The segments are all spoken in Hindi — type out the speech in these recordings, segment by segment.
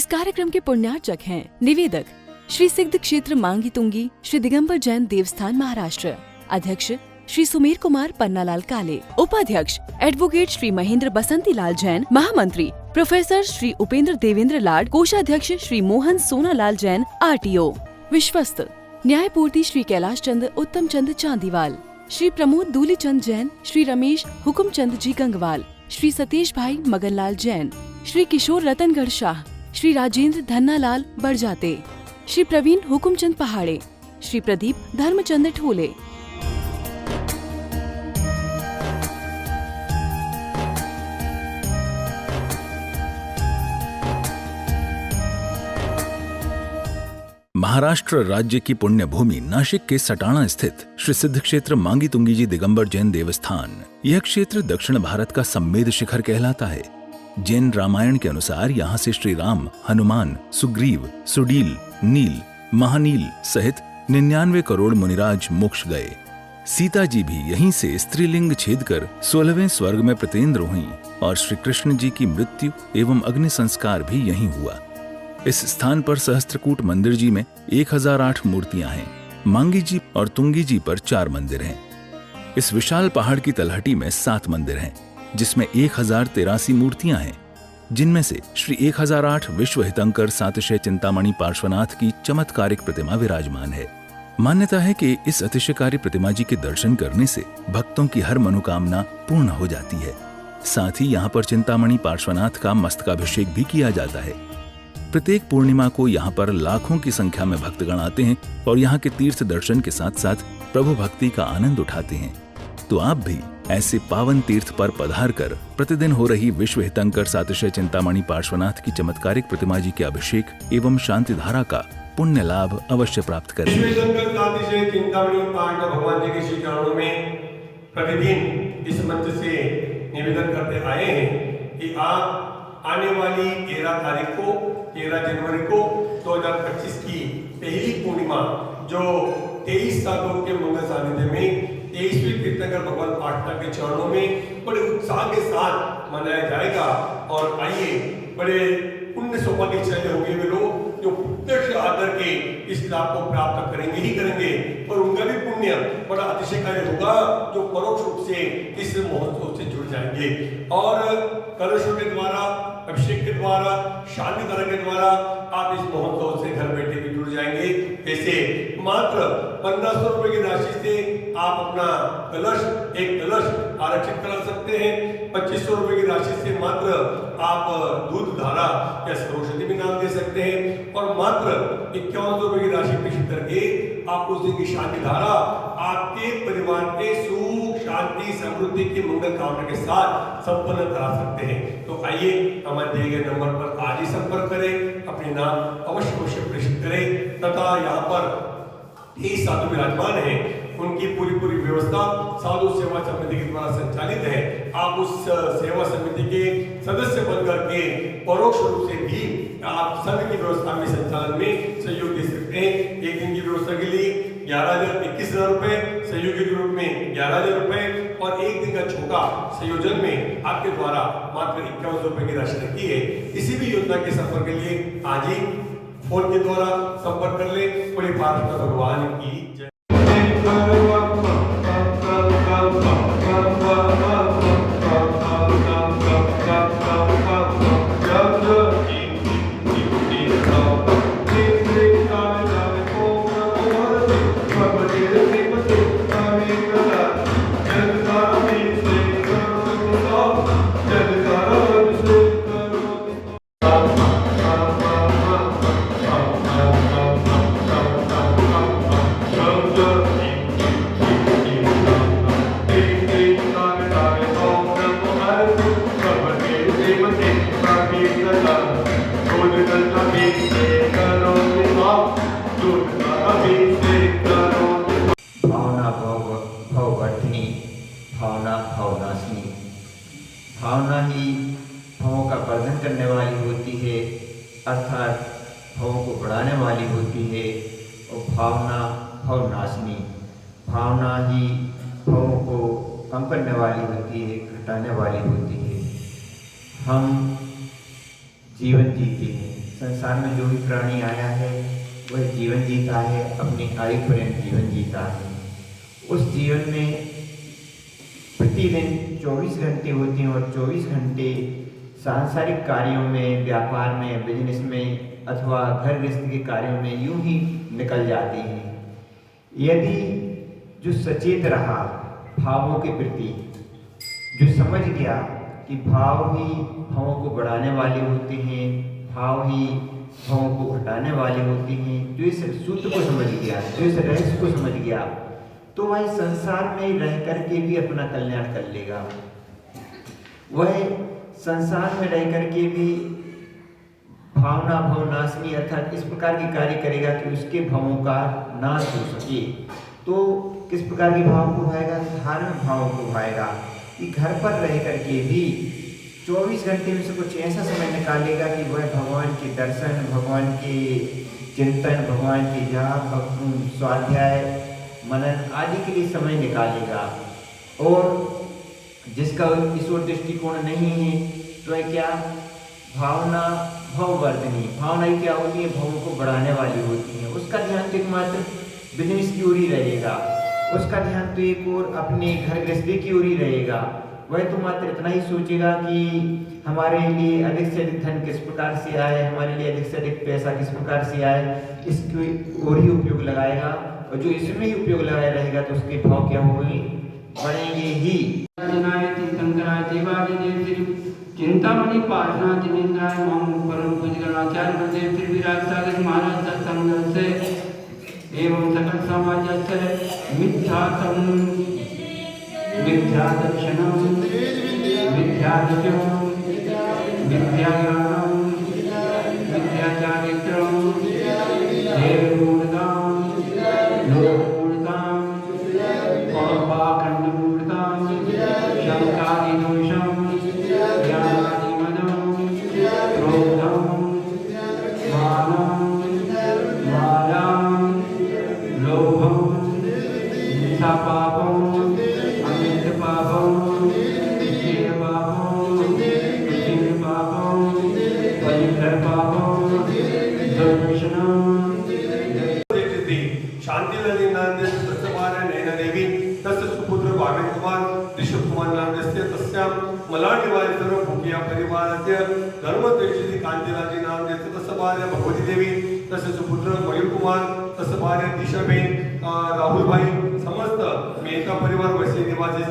इस कार्यक्रम के पुण्यार्चक हैं निवेदक श्री सिद्ध क्षेत्र मांगी तुंगी श्री दिगंबर जैन देवस्थान महाराष्ट्र, अध्यक्ष श्री सुमेर कुमार पन्नालाल काले, उपाध्यक्ष एडवोकेट श्री महेंद्र बसंती लाल जैन, महामंत्री प्रोफेसर श्री उपेंद्र देवेंद्र लाड, कोषाध्यक्ष श्री मोहन सोनालाल जैन RTO, विश्वस्त न्यायपूर्ति श्री कैलाश चंद उत्तम चंद चांदीवाल, श्री प्रमोद दूली चंद जैन, श्री रमेश हुकुम चंद जी गंगवाल, श्री सतीश भाई मगनलाल जैन, श्री किशोर रतनगढ़ शाह, श्री राजेंद्र धन्नालाल बड़जाते, श्री प्रवीण हुकुमचंद पहाड़े, श्री प्रदीप धर्मचंद ठोले। महाराष्ट्र राज्य की पुण्य भूमि नाशिक के सटाणा स्थित श्री सिद्ध क्षेत्र मांगी तुंगी जी दिगंबर जैन देवस्थान, यह क्षेत्र दक्षिण भारत का सम्मेद शिखर कहलाता है। जैन रामायण के अनुसार यहाँ से श्री राम, हनुमान, सुग्रीव, सुडील, नील, महानील सहित 99 करोड़ मुनिराज मोक्ष गए। सीता जी भी यहीं से स्त्रीलिंग छेद कर 16वें स्वर्ग में प्रतिन्द्र हुई और श्री कृष्ण जी की मृत्यु एवं अग्नि संस्कार भी यहीं हुआ। इस स्थान पर सहस्त्रकूट मंदिर जी में 1008 मूर्तियां हैं। मांगी जी और तुंगी जी पर 4 मंदिर हैं। इस विशाल पहाड़ की तलहटी में 7 मंदिर हैं, जिसमें 1083 मूर्तियां हैं, जिनमें से श्री 1008 विश्व हितंकर सातिशय चिंतामणि पार्श्वनाथ की चमत्कारिक प्रतिमा विराजमान है। मान्यता है कि इस अतिशयकारी प्रतिमा जी के दर्शन करने से भक्तों की हर मनोकामना पूर्ण हो जाती है। साथ ही यहाँ पर चिंतामणि पार्श्वनाथ का मस्तकाभिषेक भी किया जाता है। प्रत्येक पूर्णिमा को यहाँ पर लाखों की संख्या में भक्तगण आते हैं और यहाँ के तीर्थ दर्शन के साथ साथ प्रभु भक्ति का आनंद उठाते हैं। तो आप भी ऐसे पावन तीर्थ पर पधार कर प्रतिदिन हो रही विश्व हितंकर सातिशय चिंतामणि पार्श्वनाथ की चमत्कारिक प्रतिमा जी के अभिषेक एवं शांति धारा का पुण्य लाभ अवश्य प्राप्त करें। सातिशय चिंतामणि पार्श्व भगवान जी के श्री चरणों में प्रतिदिन इस मंच से निवेदन करते आए हैं कि आप आने वाली 13 जनवरी को 2025 की पहली पूर्णिमा जो 23 साधुओं के मंगल सानिध्य में 23वीं तीर्थंकर भगवान पाटना के चरणों में बड़े उत्साह के साथ मनाया जाएगा। और आइए, बड़े पुण्य सौभाग्यशाली होंगे वे लोग जो प्रत्यक्ष आकर के इस लाभ को प्राप्त करेंगे ही करेंगे, और उनका भी पुण्य बड़ा अतिशयकारी होगा जो परोक्ष रूप से इस महोत्सव से जुड़ जाएंगे। और कलशों के द्वारा, अभिषेक के द्वारा, शांति धारा के द्वारा आप इस महोत्सव से घर बैठे भी जुड़ जाएंगे। ऐसे मात्र 1500 रुपए की राशि से आप अपना एक कलश आरक्षित करा सकते हैं। 2500 रुपए की राशि से मात्र आप दूध धारा या सरस्वती भी नाम दे सकते हैं, और मात्र 5100 रुपए की राशि पेश करके आप उस दिन की शांति धारा आपके परिवार के सुख, शांति, समृद्धि की मंगल कामना के साथ संपन्न करा सकते हैं। तो आइए, हमारे दिए गए नंबर पर आज ही संपर्क करें, अपने नाम अवश्य प्रेषित करें तथा यहाँ पर 23 साधु विराजमान हैं। उनकी पूरी व्यवस्था साधु सेवा समिति के द्वारा संचालित है। आप उस सेवा समिति के सदस्य बनकर के परोक्ष रूप से भी आप संघ की व्यवस्था में संचालन में सहयोग दे सकते हैं। एक दिन की व्यवस्था के लिए 21,000 रुपए, सहयोगी के रूप में 11,000 रुपए, और एक दिन का छोटा संयोजन में आपके द्वारा मात्र 51 रुपए की राशि रखी है। किसी भी योजना के सफर के लिए आज ही फोन के द्वारा संपर्क कर ले। बड़े पार्वती भगवान की जय। भावना ही भावों का वर्धन करने वाली होती है, अर्थात भावों को बढ़ाने वाली होती है। और भावना भावनाशिनी, भावना ही भावों को कम करने वाली होती है, घटाने वाली होती है। हम जीवन जीते हैं, संसार में जो भी प्राणी आया है वह जीवन जीता है, अपनी आयु पर्यंत जीवन जीता है। उस जीवन में प्रतिदिन 24 घंटे होते हैं और 24 घंटे सांसारिक कार्यों में, व्यापार में, बिजनेस में अथवा घर गृहस्थी के कार्यों में यूं ही निकल जाते हैं। यदि जो सचेत रहा भावों के प्रति, जो समझ गया कि भाव ही भावों को बढ़ाने वाले होते हैं, भाव ही भावों को घटाने वाले होते हैं, जो इस सूत्र को समझ गया, जो इस रहस्य को समझ गया, तो वह संसार में रह करके भी अपना कल्याण कर लेगा। वह संसार में रह करके भी भावना भवनाशिनी अर्थात इस प्रकार के कार्य करेगा कि उसके भावों का नाश हो सके। तो किस प्रकार के भाव को भाएगा? धार्मिक भावों को भाएगा कि घर पर रह करके भी 24 घंटे में से कुछ ऐसा समय निकालेगा कि वह भगवान के दर्शन, भगवान के चिंतन, भगवान के जाप, स्वाध्याय, मनन आदि के लिए समय निकालेगा। और जिसका ईश्वर दृष्टिकोण नहीं है तो है क्या? भावना भववर्धनी। भावना ही क्या होती है? भावों को बढ़ाने वाली होती है। उसका ध्यान तो एकमात्र बिजनेस की ओर ही रहेगा, उसका ध्यान तो एक और अपने घर गृहस्थी की ओर ही रहेगा। वह तो मात्र इतना ही सोचेगा कि हमारे लिए अधिक से अधिक धन किस प्रकार से आए, हमारे लिए अधिक से अधिक पैसा किस प्रकार से आए, इसकी ओर ही उपयोग लगाएगा। और जो इसमें ही उपयोग लगाया रहेगा तो उसके भाव क्या होंगे? बढ़ेंगे ही। चिंतामणि पाटना जिनेन्द्राय मम परम पूज्य आचार्य गुरुदेव श्री विराट सागर महाराज सत्संग से एवं सकल समाजस्य मिथ्यात्म मिथ्या दर्शनम मिथ्यादर्शनम मिथ्याज्ञानम मिथ्याचारित्रम देवमूर्ताम लोकमूर्ताम पापाखंडमूर्ताम शंकादिदोषम ज्ञानादिमदम क्रोधम मानम मायाम लोभम हिंसा पापम अमित पापम क्षीर पापम क्षीर पापम परिग्रह पापम दुर्दर्शनम शांति नदी नाम तस्मार नैना देवी तस्य सुपुत्र भावेन कुमार ऋषभ कुमार नाम तस्या मलानिवारी सर्व भूकिया परिवारस्य धर्मद्वेषिणी कांचनाजी नाम तस्य भार्या भगवती देवी तस्य सुपुत्र मयूर कुमार तस्य भार्या दिशाबेन राहुल भाई समस्त मेहता परिवार वैसे निवासी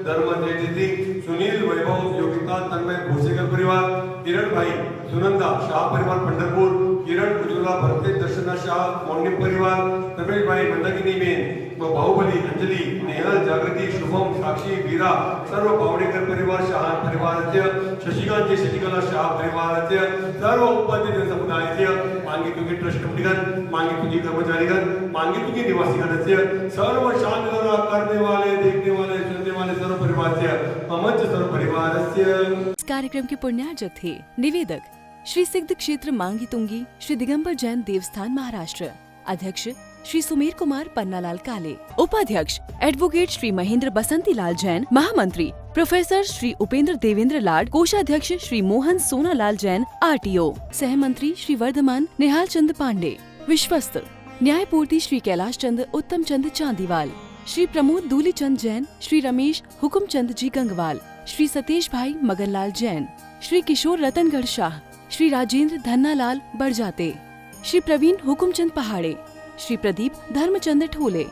धर्मद्वेषिणी सुनील वैभव योगिता तन्मय भोसेकर परिवार किरण भाई सुनंदा शाह परिवार पंढरपुर किरण उज्ज्वला भरते दर्शना शाह मोन्ने परिवार रमेश भाई मंदाकिनी बेन बाहुबली अंजलि नेहल जागृति शुभम साक्षी वीरा सर्व पावडेकर परिवार शाह परिवारस्य शशिकांत शशिकला शाह परिवारस्य सर्व उपाध्याय जनसमुदायास्य मांगी तुंगी ट्रस्ट कमिटीगण मांगी तुंगी कर्मचारीगण मांगी तुंगी निवासीगणस्य सर्व शांतता करने वाले देखने वाले सुनने वाले सर्व परिवारस्य ममच सर्व परिवारस्य। इस कार्यक्रम के पुण्यार्जक थे निवेदक श्री सिद्ध क्षेत्र मांगी तुंगी श्री दिगंबर जैन देवस्थान महाराष्ट्र, अध्यक्ष श्री सुमेर कुमार पन्नालाल काले, उपाध्यक्ष एडवोकेट श्री महेंद्र बसंती लाल जैन, महामंत्री प्रोफेसर श्री उपेंद्र देवेंद्र लाड, कोषाध्यक्ष श्री मोहन सोनालाल जैन RTO, सहमंत्री श्री वर्धमान निहाल चंद पांडे, विश्वस्त न्यायपूर्ति श्री कैलाश चंद उत्तम चंद चांदीवाल, श्री प्रमोद दूली चंद जैन, श्री रमेश हुकुम चंद जी गंगवाल, श्री सतीश भाई मगनलाल जैन, श्री किशोर रतनगढ़ शाह, श्री राजेंद्र धन्नालाल बड़जाते, श्री प्रवीण हुकुमचंद पहाड़े, श्री प्रदीप धर्मचंद ठोले।